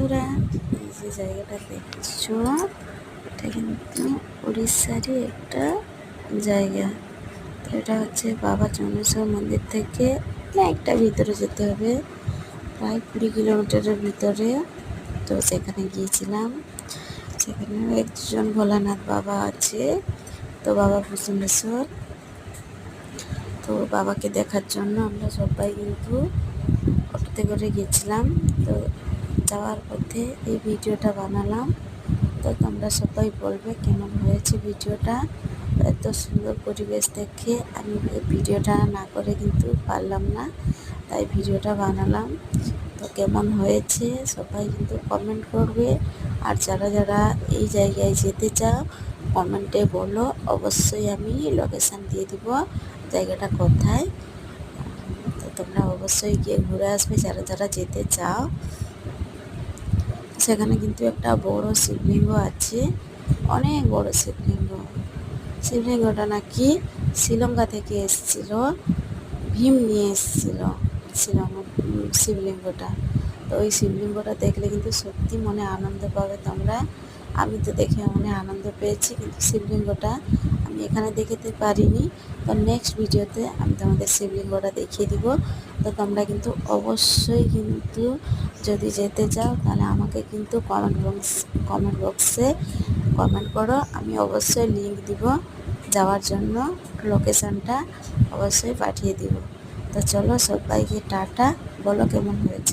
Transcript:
বন্ধুরা, এই যে জায়গাটা দেখছো, এটা কিন্তু উড়িষ্যারই একটা জায়গা। তো এটা হচ্ছে বাবা চন্দ্রেশ্বর মন্দির থেকে একটা ভিতরে যেতে হবে, প্রায় 20 কিলোমিটারের ভিতরে। তো সেখানে গিয়েছিলাম, সেখানে একজন ভোলানাথ বাবা আছে, তো বাবা ভূষণেশ্বর। তো বাবাকে দেখার জন্য আমরা সবাই কিন্তু অটোতে করে গেছিলাম। তো যাওয়ার পথে এই ভিডিওটা বানালাম। তো তোমরা সবাই বলবে কেমন হয়েছে ভিডিওটা। এত সুন্দর পরিবেশ দেখে আমি এই ভিডিওটা না করে কিন্তু পারলাম না, তাই ভিডিওটা বানালাম। তো কেমন হয়েছে সবাই কিন্তু কমেন্ট করবে, আর যারা যারা এই জায়গায় যেতে চাও কমেন্টে বলো, অবশ্যই আমি লোকেশান দিয়ে দিব জায়গাটা কোথায়। তো তোমরা অবশ্যই গিয়ে ঘুরে আসবে যারা যারা যেতে চাও। সেখানে কিন্তু একটা বড় শিবলিঙ্গ আছে, অনেক বড় শিবলিঙ্গ। শিবলিঙ্গটা নাকি শ্রীলঙ্কা থেকে এসেছিল, ভীম নিয়ে এসেছিল শিবলিঙ্গটা। তো ওই শিবলিঙ্গটা দেখলে কিন্তু সত্যি মনে আনন্দ পাবে তোমরা। আমি তো দেখে মনে আনন্দ পেয়েছি, কিন্তু শিবলিঙ্গটা আমি এখানে দেখাতে পারিনি। তো নেক্সট ভিডিওতে আমি তোমাদের শিবলিঙ্গটা দেখিয়ে দিব। তো তোমরা কিন্তু অবশ্যই কিন্তু যদি যেতে চাও তাহলে আমাকে কিন্তু কমেন্ট বক্সে কমেন্ট করো, আমি অবশ্যই লিংক দিব যাওয়ার জন্য, লোকেশানটা অবশ্যই পাঠিয়ে দিব। তো চলো সবাইকে টাটা, বলো কেমন হয়েছে।